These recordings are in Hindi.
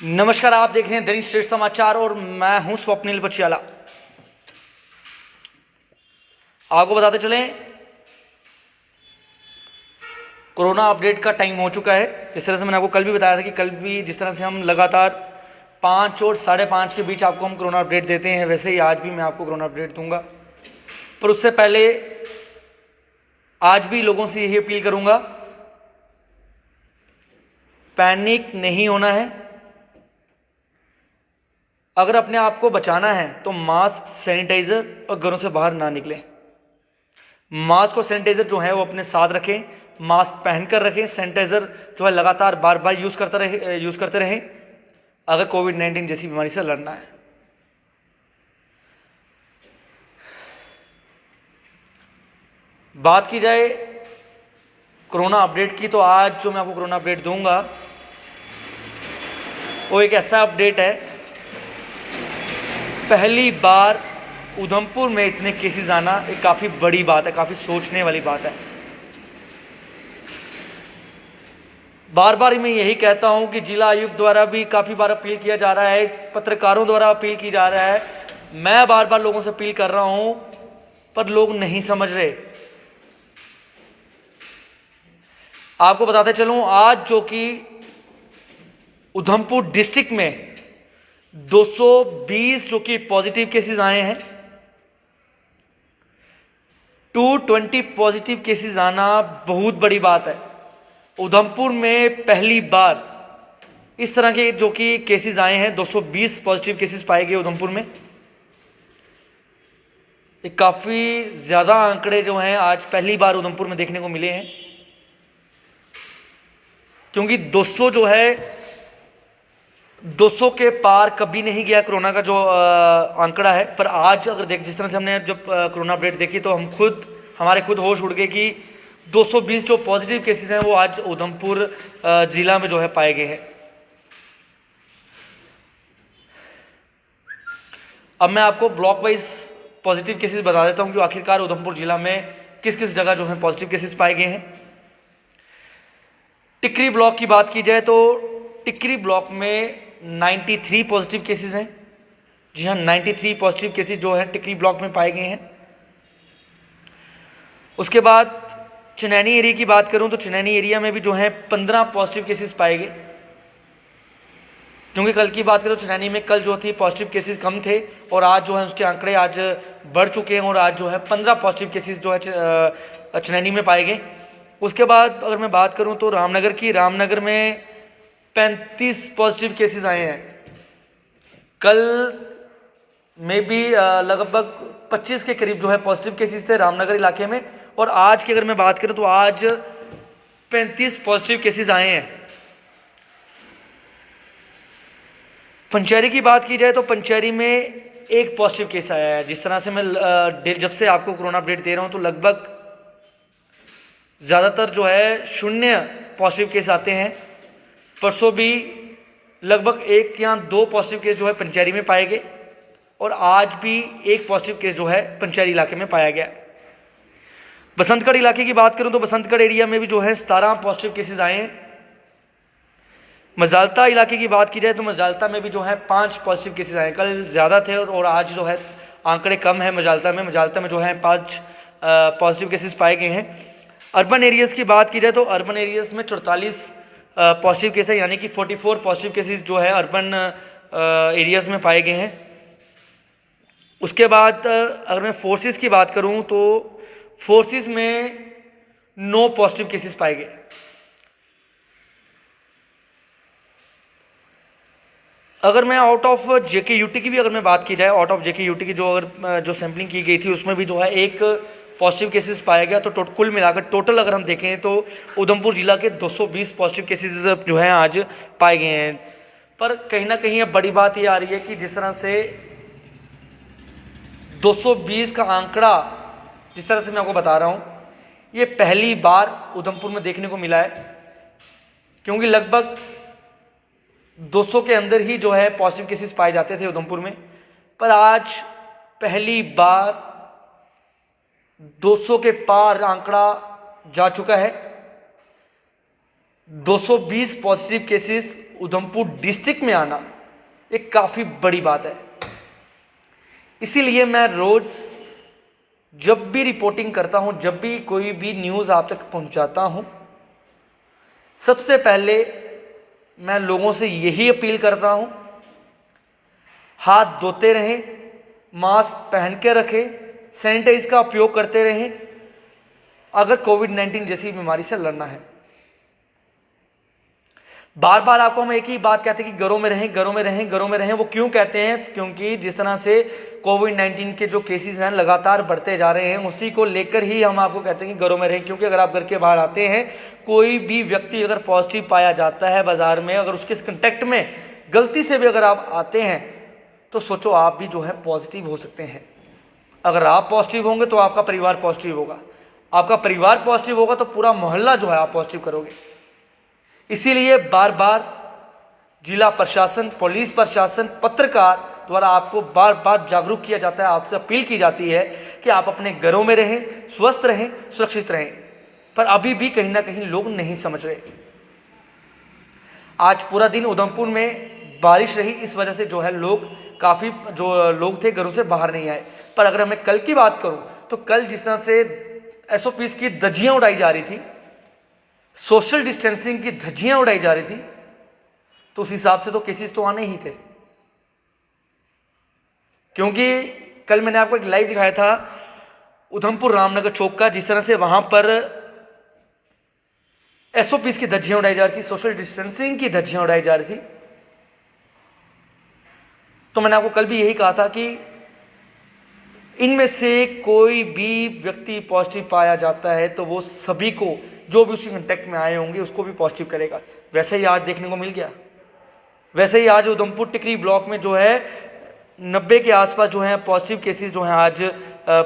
नमस्कार, आप देख रहे हैं दैनिक श्रेष्ठ समाचार और मैं हूं स्वप्निल बचियाला। आपको बताते चलें, कोरोना अपडेट का टाइम हो चुका है। जिस तरह से मैंने आपको कल भी बताया था कि कल भी जिस तरह से हम लगातार 5 और 5:30 के बीच आपको हम कोरोना अपडेट देते हैं, वैसे ही आज भी मैं आपको कोरोना अपडेट दूंगा। पर उससे पहले आज भी लोगों से यही अपील करूंगा, पैनिक नहीं होना है। अगर अपने आप को बचाना है तो मास्क, सैनिटाइजर और घरों से बाहर ना निकलें। मास्क और सैनिटाइजर जो है वो अपने साथ रखें, मास्क पहनकर रखें, सैनिटाइजर जो है लगातार बार बार यूज करते रहें अगर कोविड-19 जैसी बीमारी से लड़ना है। बात की जाए कोरोना अपडेट की, तो आज जो मैं आपको कोरोना अपडेट दूंगा वो एक ऐसा अपडेट है, पहली बार उधमपुर में इतने केसेस आना एक काफ़ी बड़ी बात है, काफ़ी सोचने वाली बात है। बार बार मैं यही कहता हूं कि जिला आयुक्त द्वारा भी काफ़ी बार अपील किया जा रहा है, पत्रकारों द्वारा अपील की जा रहा है, मैं बार बार लोगों से अपील कर रहा हूं, पर लोग नहीं समझ रहे। आपको बताते चलूं, आज जो कि उधमपुर डिस्ट्रिक्ट में 220 जो कि पॉजिटिव केसेस आए हैं, 220 पॉजिटिव केसेस आना बहुत बड़ी बात है। उधमपुर में पहली बार इस तरह के जो कि केसेस आए हैं, 220 पॉजिटिव केसेस पाए गए उधमपुर में। ये काफ़ी ज़्यादा आंकड़े जो हैं आज पहली बार उधमपुर में देखने को मिले हैं, क्योंकि 200 जो है 200 के पार कभी नहीं गया कोरोना का जो आंकड़ा है। पर आज अगर जिस तरह से हमने जब कोरोना अपडेट देखी तो हमारे खुद होश उड़ गए कि 220 जो पॉजिटिव केसेस हैं वो आज उधमपुर जिला में जो है पाए गए हैं। अब मैं आपको ब्लॉक वाइज पॉजिटिव केसेस बता देता हूं कि आखिरकार उधमपुर जिला में किस किस जगह जो है पॉजिटिव केसेस पाए गए हैं। टिकरी ब्लॉक की बात की जाए तो टिकरी ब्लॉक में 93 पॉजिटिव केसेस हैं। जी हाँ, 93 पॉजिटिव केसेस जो है टिकरी ब्लॉक में पाए गए हैं। उसके बाद चनैनी एरिया की बात करूं तो चनैनी एरिया में भी जो है 15 पॉजिटिव केसेस पाए गए, क्योंकि कल की बात करें तो चनैनी में कल जो थी पॉजिटिव केसेस कम थे और आज जो है उसके आंकड़े आज बढ़ चुके हैं और आज जो है 15 पॉजिटिव केसेस जो है चनैनी में पाए गए। उसके बाद अगर मैं बात करूं तो रामनगर में 35 पॉजिटिव केसेस आए हैं। कल में भी लगभग 25 के करीब जो है पॉजिटिव केसेस थे रामनगर इलाके में, और आज की अगर मैं बात करूं तो आज 35 पॉजिटिव केसेस आए हैं। पंचैरी की बात की जाए तो पंचैरी में एक पॉजिटिव केस आया है। जिस तरह से मैं जब से आपको कोरोना अपडेट दे रहा हूं तो लगभग ज़्यादातर जो है 0 पॉजिटिव केस आते हैं। परसों भी लगभग 1 या 2 पॉजिटिव केस जो है पंचैरी में पाए गए और आज भी 1 पॉजिटिव केस जो है पंचैरी इलाके में पाया गया। बसंतगढ़ इलाके की बात करूं तो बसंतगढ़ एरिया में भी जो है 17 पॉजिटिव केसेस आए हैं। मजालता इलाके की बात की जाए तो मजालता में भी जो है 5 पॉजिटिव केसेस आए। कल ज़्यादा थे और आज जो है आंकड़े कम है। मजालता में जो है 5 पॉजिटिव केसेस पाए गए हैं। अर्बन एरियाज़ की बात की जाए तो अर्बन एरियाज़ में 44 पॉजिटिव केस है, यानी कि 44 पॉजिटिव केसेस जो है अर्बन एरियाज़ में पाए गए हैं। उसके बाद अगर मैं फोर्सेस की बात करूं तो फोर्सेस में 9 पॉजिटिव केसेस पाए गए। अगर मैं आउट ऑफ JKUT की भी अगर मैं बात की जाए, आउट ऑफ JKUT की जो सैम्पलिंग की गई थी उसमें भी जो है 1 पॉजिटिव केसेस पाया गया। तो कुल मिलाकर टोटल अगर हम देखें तो उधमपुर जिला के 220 पॉजिटिव केसेस जो हैं आज पाए गए हैं। पर कहीं ना कहीं अब बड़ी बात ये आ रही है कि जिस तरह से 220 का आंकड़ा, जिस तरह से मैं आपको बता रहा हूँ, ये पहली बार उधमपुर में देखने को मिला है, क्योंकि लगभग 200 के अंदर ही जो है पॉजिटिव केसेस पाए जाते थे उधमपुर में। पर आज पहली बार 200 के पार आंकड़ा जा चुका है। 220 पॉजिटिव केसेस उधमपुर डिस्ट्रिक्ट में आना एक काफ़ी बड़ी बात है। इसीलिए मैं रोज़ जब भी रिपोर्टिंग करता हूं, जब भी कोई भी न्यूज़ आप तक पहुंचाता हूं, सबसे पहले मैं लोगों से यही अपील करता हूं, हाथ धोते रहें, मास्क पहन के रखें, सैनिटाइज का उपयोग करते रहें अगर कोविड-19 जैसी बीमारी से लड़ना है। बार बार आपको हम एक ही बात कहते हैं कि घरों में रहें, घरों में रहें, घरों में रहें। वो क्यों कहते हैं? क्योंकि जिस तरह से कोविड-19 के जो केसेस हैं लगातार बढ़ते जा रहे हैं, उसी को लेकर ही हम आपको कहते हैं कि घरों में रहें। क्योंकि अगर आप घर के बाहर आते हैं, कोई भी व्यक्ति अगर पॉजिटिव पाया जाता है बाजार में, अगर उसके कंटेक्ट में गलती से भी अगर आप आते हैं तो सोचो आप भी जो है पॉजिटिव हो सकते हैं। अगर आप पॉजिटिव होंगे तो आपका परिवार पॉजिटिव होगा, आपका परिवार पॉजिटिव होगा तो पूरा मोहल्ला जो है आप पॉजिटिव करोगे। इसीलिए बार बार जिला प्रशासन, पुलिस प्रशासन, पत्रकार द्वारा आपको बार बार जागरूक किया जाता है, आपसे अपील की जाती है कि आप अपने घरों में रहें, स्वस्थ रहें, सुरक्षित रहें। पर अभी भी कहीं ना कहीं लोग नहीं समझ रहे। आज पूरा दिन उधमपुर में बारिश रही, इस वजह से जो है लोग काफ़ी जो लोग थे घरों से बाहर नहीं आए। पर अगर मैं कल की बात करूं तो कल जिस तरह से SOPs की धज्जियां उड़ाई जा रही थी, सोशल डिस्टेंसिंग की धज्जियां उड़ाई जा रही थी, तो उस हिसाब से तो केसेस तो आने ही थे। क्योंकि कल मैंने आपको एक लाइव दिखाया था उधमपुर रामनगर चौक का, जिस तरह से वहां पर SOPs की धज्जियां उड़ाई जा रही थी, सोशल डिस्टेंसिंग की धज्जियां उड़ाई जा रही थी। तो मैंने आपको कल भी यही कहा था कि इनमें से कोई भी व्यक्ति पॉजिटिव पाया जाता है तो वो सभी को, जो भी उसके कांटेक्ट में आए होंगे, उसको भी पॉजिटिव करेगा। वैसे ही आज देखने को मिल गया। वैसे ही आज उधमपुर टिकरी ब्लॉक में जो है 90 के आसपास जो है पॉजिटिव केसेस जो हैं आज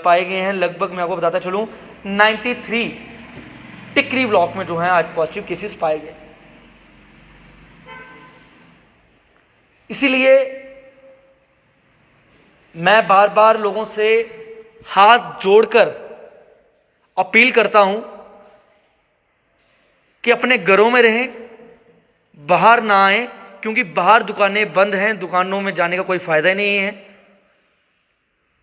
पाए गए हैं। लगभग मैं आपको बताता चलूँ 93 टिकरी ब्लॉक में जो है आज पॉजिटिव केसेस पाए गए। इसीलिए मैं बार बार लोगों से हाथ जोड़कर अपील करता हूं कि अपने घरों में रहें, बाहर ना आए। क्योंकि बाहर दुकानें बंद हैं, दुकानों में जाने का कोई फायदा ही नहीं है।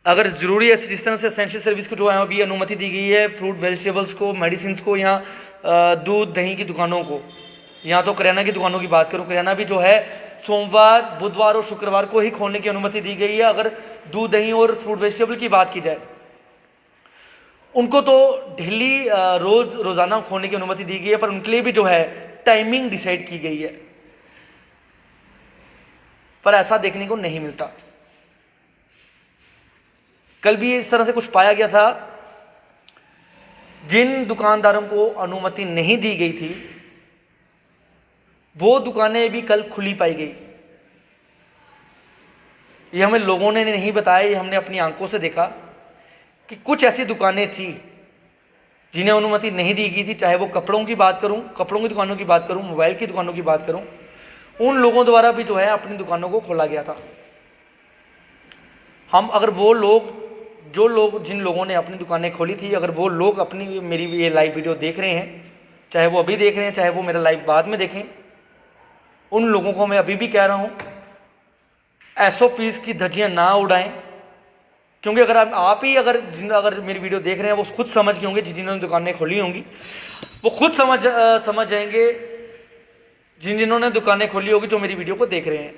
अगर ज़रूरी है, जिस तरह से एसेंशियल सर्विस को जो है अभी अनुमति दी गई है, फ्रूट वेजिटेबल्स को, मेडिसिन को, यहाँ दूध दही की दुकानों को, यहाँ तो किराना की दुकानों की बात करूँ, किराना भी जो है सोमवार, बुधवार और शुक्रवार को ही खोलने की अनुमति दी गई है। अगर दूध दही और फ्रूट वेजिटेबल की बात की जाए, उनको तो डेली रोज़ाना खोलने की अनुमति दी गई है, पर उनके लिए भी जो है टाइमिंग डिसाइड की गई है। पर ऐसा देखने को नहीं मिलता। कल भी इस तरह से कुछ पाया गया था। जिन दुकानदारों को अनुमति नहीं दी गई थी वो दुकानें भी कल खुली पाई गई। ये हमें लोगों ने नहीं बताया, ये हमने अपनी आंखों से देखा कि कुछ ऐसी दुकानें थी जिन्हें अनुमति नहीं दी गई थी। चाहे वो कपड़ों की बात करूं, कपड़ों की दुकानों की बात करूं, मोबाइल की दुकानों की बात करूं, उन लोगों द्वारा भी जो है अपनी दुकानों को खोला गया था। हम अगर वो लोग, जो लोग, जिन लोगों ने अपनी दुकानें खोली थी, अगर वो लोग अपनी मेरी ये लाइव वीडियो देख रहे हैं, चाहे वो अभी देख रहे हैं, चाहे वो मेरा लाइव बाद में देखें, उन लोगों को मैं अभी भी कह रहा हूं SOPs की धज्जियां ना उड़ाएं। क्योंकि अगर आप ही अगर मेरी वीडियो देख रहे हैं, वो खुद समझ गए होंगे, जिन्होंने दुकानें खोली होंगी वो खुद समझ जाएंगे, जिन्होंने दुकानें खोली होगी, जो मेरी वीडियो को देख रहे हैं।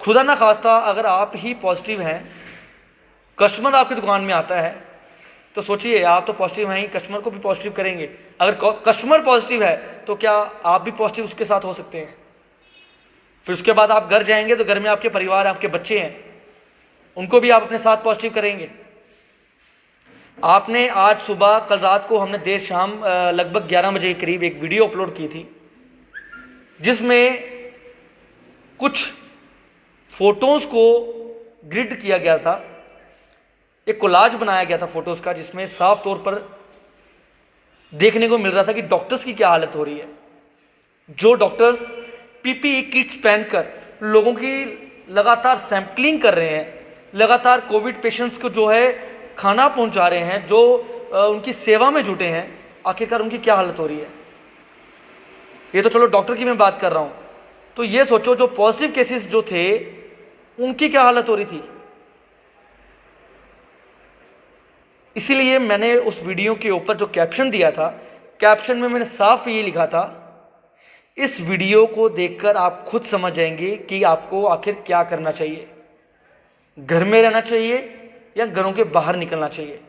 खुदा ना खास्ता अगर आप ही पॉजिटिव हैं, कस्टमर आपकी दुकान में आता है, तो सोचिए आप तो पॉजिटिव हैं ही, कस्टमर को भी पॉजिटिव करेंगे। अगर कस्टमर पॉजिटिव है तो क्या आप भी पॉजिटिव उसके साथ हो सकते हैं? फिर उसके बाद आप घर जाएंगे तो घर में आपके परिवार, आपके बच्चे हैं, उनको भी आप अपने साथ पॉजिटिव करेंगे। आपने आज सुबह, कल रात को हमने देर शाम लगभग 11 बजे के करीब एक वीडियो अपलोड की थी, जिसमें कुछ फोटोज़ को ग्रिड किया गया था, एक कोलाज बनाया गया था फोटोज़ का, जिसमें साफ तौर पर देखने को मिल रहा था कि डॉक्टर्स की क्या हालत हो रही है। जो डॉक्टर्स PPE किट्स पहनकर लोगों की लगातार सैंपलिंग कर रहे हैं, लगातार कोविड पेशेंट्स को जो है खाना पहुंचा रहे हैं, जो उनकी सेवा में जुटे हैं, आखिरकार उनकी क्या हालत हो रही है। ये तो चलो डॉक्टर की मैं बात कर रहा हूँ, तो ये सोचो जो पॉजिटिव केसेस जो थे उनकी क्या हालत हो रही थी। इसीलिए मैंने उस वीडियो के ऊपर जो कैप्शन दिया था, कैप्शन में मैंने साफ ये लिखा था, इस वीडियो को देखकर आप खुद समझ जाएंगे कि आपको आखिर क्या करना चाहिए, घर में रहना चाहिए या घरों के बाहर निकलना चाहिए।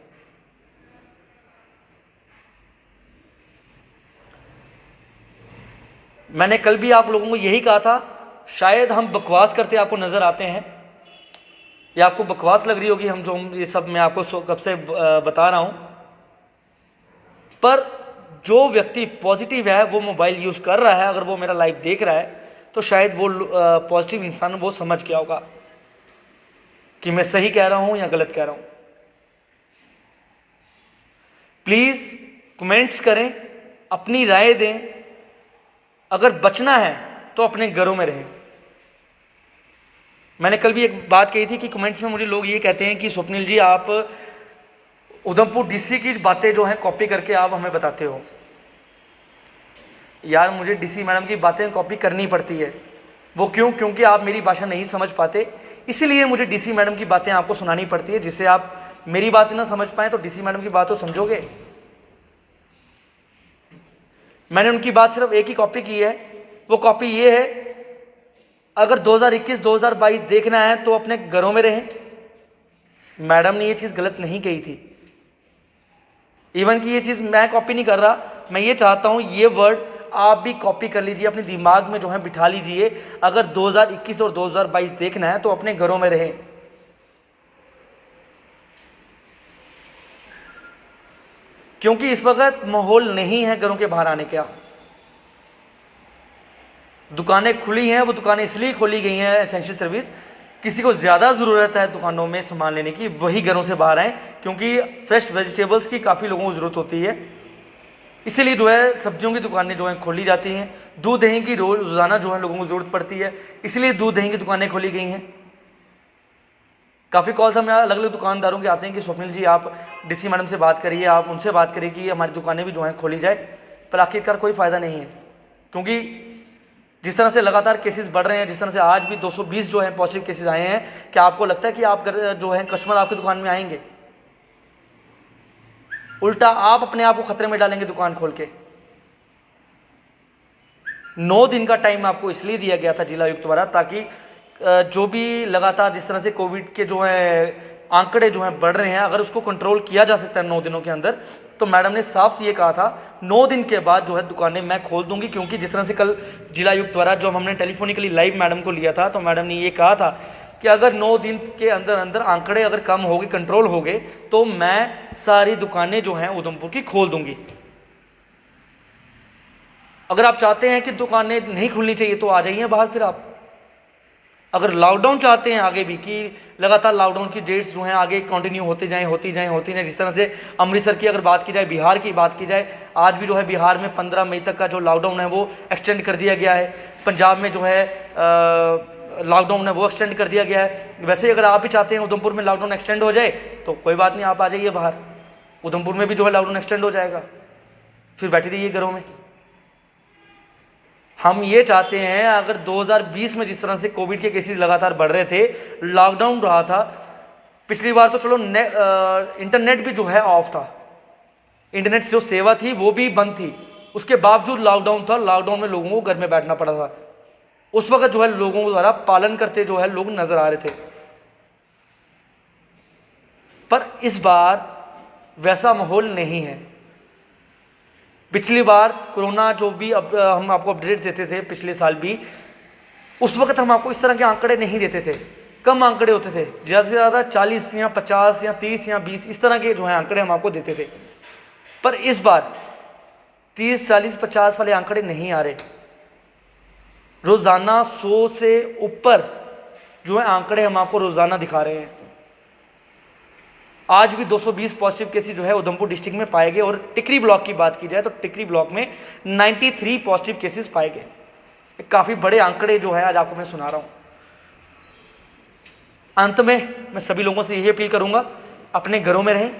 मैंने कल भी आप लोगों को यही कहा था, शायद हम बकवास करते आपको नजर आते हैं या आपको बकवास लग रही होगी हम जो ये सब मैं आपको कब से बता रहा हूं, पर जो व्यक्ति पॉजिटिव है वो मोबाइल यूज कर रहा है, अगर वो मेरा लाइव देख रहा है तो शायद वो पॉजिटिव इंसान वो समझ गया होगा कि मैं सही कह रहा हूं या गलत कह रहा हूं। प्लीज कमेंट्स करें, अपनी राय दें। अगर बचना है तो अपने घरों में रहें। मैंने कल भी एक बात कही थी कि कमेंट्स में मुझे लोग ये कहते हैं कि स्वप्निल जी आप उधमपुर डीसी की बातें जो हैं कॉपी करके आप हमें बताते हो। यार मुझे डीसी मैडम की बातें कॉपी करनी पड़ती है। वो क्यों? क्योंकि आप मेरी भाषा नहीं समझ पाते, इसीलिए मुझे डीसी मैडम की बातें आपको सुनानी पड़ती है, जिससे आप मेरी बात ना समझ पाए तो डीसी मैडम की बात तो समझोगे। मैंने उनकी बात सिर्फ एक ही कॉपी की है, वो कॉपी ये है, अगर 2021-2022 देखना है तो अपने घरों में रहें। मैडम ने ये चीज़ गलत नहीं कही थी, इवन कि ये चीज़ मैं कॉपी नहीं कर रहा, मैं ये चाहता हूँ ये वर्ड आप भी कॉपी कर लीजिए, अपने दिमाग में जो है बिठा लीजिए। अगर 2021 और 2022 देखना है तो अपने घरों में रहें। क्योंकि इस वक्त माहौल नहीं है घरों के बाहर आने का। दुकानें खुली हैं, वो दुकानें इसलिए खोली गई हैं एसेंशियल सर्विस, किसी को ज़्यादा ज़रूरत है दुकानों में सामान लेने की, वही घरों से बाहर आए, क्योंकि फ्रेश वेजिटेबल्स की काफ़ी लोगों को ज़रूरत होती है। इसीलिए जो है सब्जियों की दुकानें जो हैं खोली जाती हैं। दूध दही की रोज़ाना जो है लोगों को ज़रूरत पड़ती है, इसलिए दूध दही की दुकानें खोली गई हैं। काफ़ी कॉल्स हमें अलग अलग दुकानदारों के आते हैं कि स्वप्निल जी आप डीसी मैडम से बात करिए, आप उनसे बात करिए कि हमारी दुकानें भी जो हैं खोली जाए, पर आखिरकार कोई फ़ायदा नहीं है। क्योंकि जिस तरह से लगातार केसेस बढ़ रहे हैं, जिस तरह से आज भी 220 जो है पॉजिटिव केसेस आए हैं, क्या आपको लगता है कि आप जो है कस्टमर आपकी दुकान में आएंगे? उल्टा आप अपने आप को खतरे में डालेंगे दुकान खोल के। 9 दिन का टाइम आपको इसलिए दिया गया था जिला आयुक्त द्वारा, ताकि जो भी लगातार जिस तरह से कोविड के जो है आंकड़े जो हैं बढ़ रहे हैं, अगर उसको कंट्रोल किया जा सकता है 9 दिनों के अंदर, तो मैडम ने साफ ये कहा था 9 दिन के बाद जो है दुकानें मैं खोल दूंगी। क्योंकि जिस तरह से कल जिला आयुक्त द्वारा जो हमने टेलीफोनिकली लाइव मैडम को लिया था, तो मैडम ने ये कहा था कि अगर 9 दिन के अंदर अंदर आंकड़े अगर कम हो गए, कंट्रोल हो गए, तो मैं सारी दुकानें जो हैं उधमपुर की खोल दूंगी। अगर आप चाहते हैं कि दुकानें नहीं खुलनी चाहिए तो आ जाइए बाहर। फिर आप अगर लॉकडाउन चाहते हैं आगे भी, कि लगातार लॉकडाउन की डेट्स जो हैं आगे कंटिन्यू होती जाएं, जिस तरह से अमृतसर की अगर बात की जाए, बिहार की बात की जाए, आज भी जो है बिहार में 15 मई तक का जो लॉकडाउन है वो एक्सटेंड कर दिया गया है। पंजाब में जो है लॉकडाउन है वो एक्सटेंड कर दिया गया है। वैसे ही अगर आप भी चाहते हैं उधमपुर में लॉकडाउन एक्सटेंड हो जाए तो कोई बात नहीं, आप आ जाइए बाहर, उधमपुर में भी जो है लॉकडाउन एक्सटेंड हो जाएगा, फिर बैठे रहिए घरों में। हम ये चाहते हैं, अगर 2020 में जिस तरह से कोविड के केसेस लगातार बढ़ रहे थे, लॉकडाउन रहा था, पिछली बार तो चलो इंटरनेट भी जो है ऑफ था, इंटरनेट जो सेवा थी वो भी बंद थी, उसके बावजूद लॉकडाउन था, लॉकडाउन में लोगों को घर में बैठना पड़ा था। उस वक्त जो है लोगों द्वारा पालन करते जो है लोग नजर आ रहे थे। पर इस बार वैसा माहौल नहीं है। पिछली बार कोरोना जो भी अब हम आपको अपडेट देते थे पिछले साल भी, उस वक्त हम आपको इस तरह के आंकड़े नहीं देते थे, कम आंकड़े होते थे, ज़्यादा से ज़्यादा 40 या 50 या 30 या 20 इस तरह के जो है आंकड़े हम आपको देते थे। पर इस बार 30, 40, 50 वाले आंकड़े नहीं आ रहे। रोज़ाना 100 से ऊपर जो है आंकड़े हम आपको रोज़ाना दिखा रहे हैं। आज भी 220 पॉजिटिव केसेस जो है उधमपुर डिस्ट्रिक्ट में पाए गए, और टिकरी ब्लॉक की बात की जाए तो टिकरी ब्लॉक में 93 पॉजिटिव केसेस पाए गए। काफ़ी बड़े आंकड़े जो है आज आपको मैं सुना रहा हूँ। अंत में मैं सभी लोगों से यही अपील करूँगा, अपने घरों में रहें,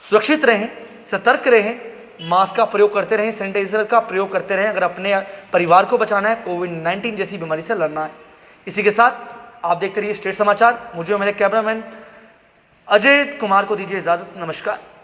सुरक्षित रहें, सतर्क रहें, मास्क का प्रयोग करते रहें, सैनिटाइजर का प्रयोग करते रहें अगर अपने परिवार को बचाना है, कोविड-19 जैसी बीमारी से लड़ना है। इसी के साथ आप देखते रहिए स्टेट समाचार। मुझे और मेरे कैमरामैन अजय कुमार को दीजिए इजाज़त। नमस्कार।